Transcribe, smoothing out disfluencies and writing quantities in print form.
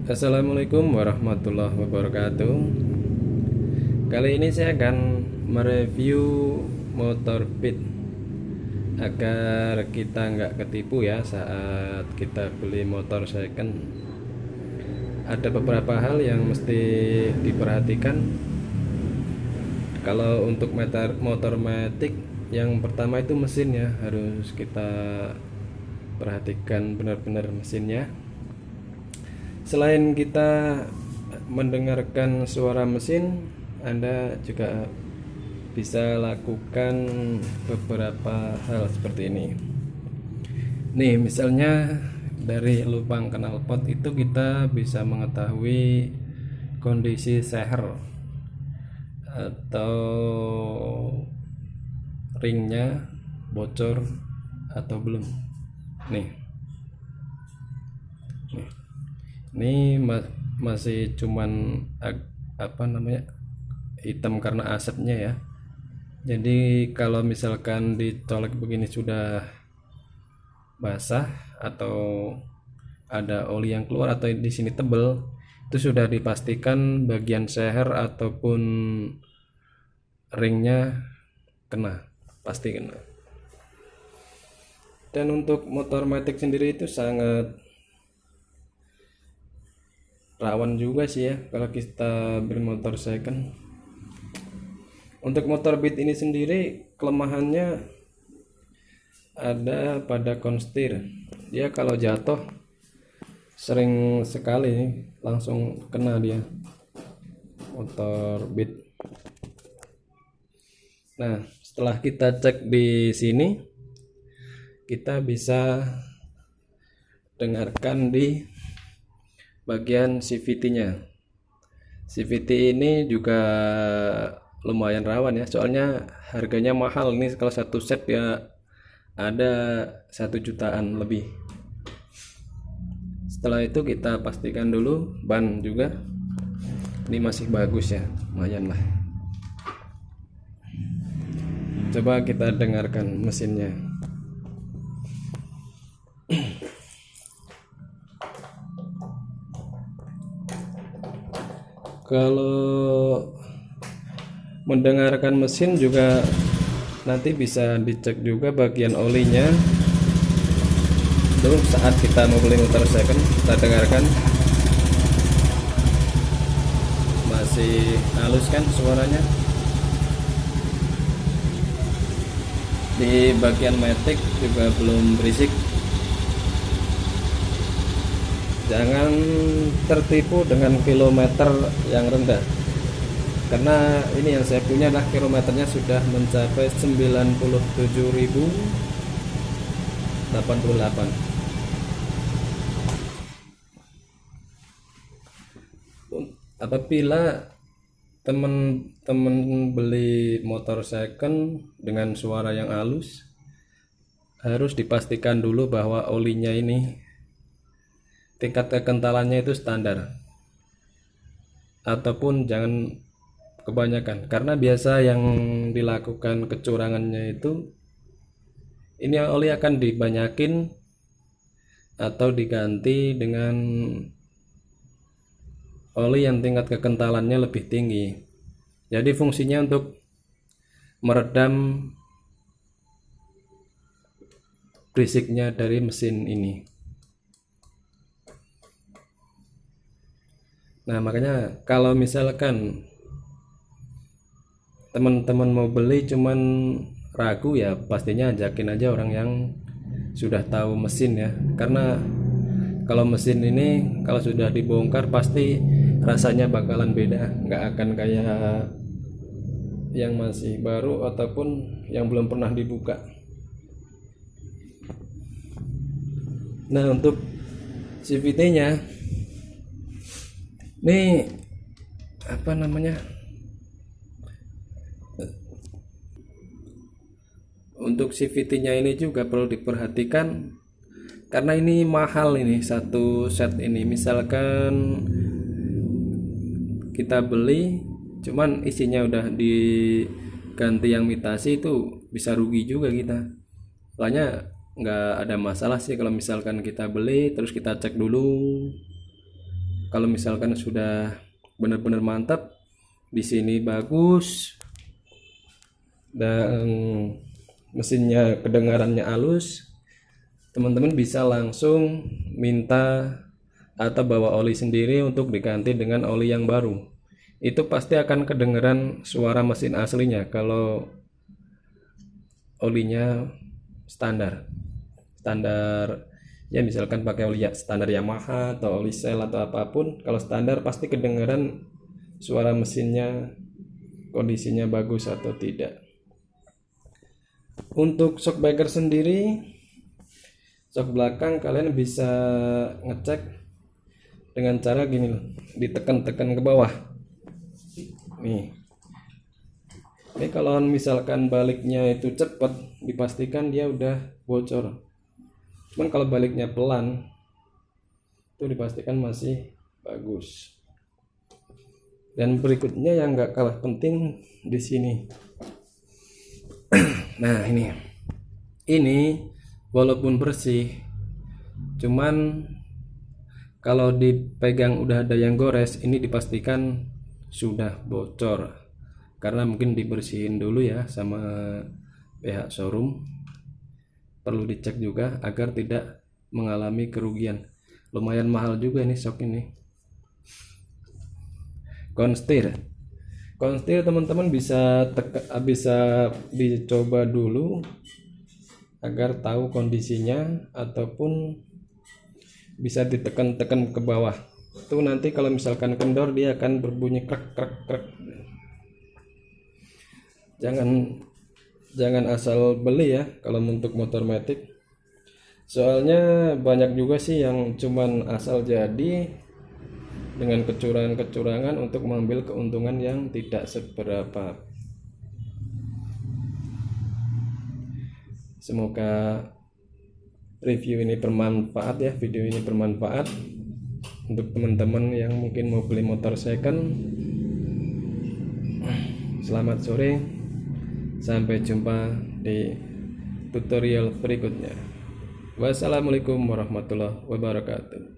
Assalamualaikum warahmatullahi wabarakatuh. Kali ini saya akan mereview motor Beat agar kita nggak ketipu ya saat kita beli motor second. Ada beberapa hal yang mesti diperhatikan kalau untuk motor matic. Yang pertama itu mesinnya, harus kita perhatikan benar-benar mesinnya. Selain kita mendengarkan suara mesin, Anda juga bisa lakukan beberapa hal seperti ini. Nih, misalnya dari lubang knalpot itu kita bisa mengetahui kondisi seher atau ringnya bocor atau belum. Nih. Ini masih cuman hitam karena asapnya ya. Jadi kalau misalkan dicolek begini sudah basah atau ada oli yang keluar atau di sini tebel, itu sudah dipastikan bagian seher ataupun ringnya kena, pasti kena. Dan untuk motor matic sendiri itu sangat rawan juga sih ya kalau kita bermotor second. Untuk motor Beat ini sendiri kelemahannya ada pada konstir. Dia kalau jatuh sering sekali langsung kena dia motor Beat. Nah, setelah kita cek di sini, kita bisa dengarkan di bagian CVT-nya. CVT ini juga lumayan rawan ya, soalnya harganya mahal. Ini kalau satu set ya ada 1 jutaan lebih. Setelah itu kita pastikan dulu ban juga ini masih bagus ya, lumayan lah. Coba kita dengarkan mesinnya. Kalau mendengarkan mesin juga nanti bisa dicek juga bagian olinya. Tuh, saat kita mau beli motor second, kita dengarkan masih halus kan suaranya. Di bagian matic juga belum berisik. Jangan tertipu dengan kilometer yang rendah, karena ini yang saya punya adalah kilometernya sudah mencapai 97.088. Apabila teman-teman beli motor second dengan suara yang halus, harus dipastikan dulu bahwa olinya ini tingkat kekentalannya itu standar, ataupun jangan kebanyakan, karena biasa yang dilakukan kecurangannya itu ini oli akan dibanyakin atau diganti dengan oli yang tingkat kekentalannya lebih tinggi. Jadi fungsinya untuk meredam berisiknya dari mesin ini. Nah, makanya kalau misalkan teman-teman mau beli cuman ragu, ya pastinya ajakin aja orang yang sudah tahu mesin ya. Karena kalau mesin ini kalau sudah dibongkar pasti rasanya bakalan beda, nggak akan kayak yang masih baru ataupun yang belum pernah dibuka. Nah, untuk CVT-nya ini untuk CVT-nya ini juga perlu diperhatikan, karena ini mahal ini satu set ini. Misalkan kita beli cuman isinya udah diganti yang imitasi, itu bisa rugi juga kita. Makanya nggak ada masalah sih kalau misalkan kita beli terus kita cek dulu Kalau misalkan sudah benar-benar mantap, di sini bagus dan mesinnya kedengarannya halus, teman-teman bisa langsung minta atau bawa oli sendiri untuk diganti dengan oli yang baru. Itu pasti akan kedengeran suara mesin aslinya kalau olinya standar ya, misalkan pakai oli standar Yamaha atau oli Shell atau apapun, kalau standar pasti kedengeran suara mesinnya kondisinya bagus atau tidak. Untuk shockbreaker sendiri, shock belakang kalian bisa ngecek dengan cara gini loh, ditekan-tekan ke bawah nih. Ini kalau misalkan baliknya itu cepat, dipastikan dia udah bocor. Cuman kalau baliknya pelan, itu dipastikan masih bagus. Dan berikutnya yang nggak kalah penting di sini. Nah ini walaupun bersih, cuman kalau dipegang udah ada yang gores, ini dipastikan sudah bocor. Karena mungkin dibersihin dulu ya sama pihak showroom. Perlu dicek juga agar tidak mengalami kerugian. Lumayan mahal juga ini shock ini. Konstir teman-teman bisa dicoba dulu agar tahu kondisinya, ataupun bisa ditekan-tekan ke bawah. Itu nanti kalau misalkan kendor dia akan berbunyi krek krek krek. Jangan asal beli ya kalau untuk motor matic. Soalnya banyak juga sih yang cuman asal jadi dengan kecurangan-kecurangan untuk mengambil keuntungan yang tidak seberapa. Semoga review ini bermanfaat ya, video ini bermanfaat untuk teman-teman yang mungkin mau beli motor second. Selamat sore, sampai jumpa di tutorial berikutnya. Wassalamualaikum warahmatullahi wabarakatuh.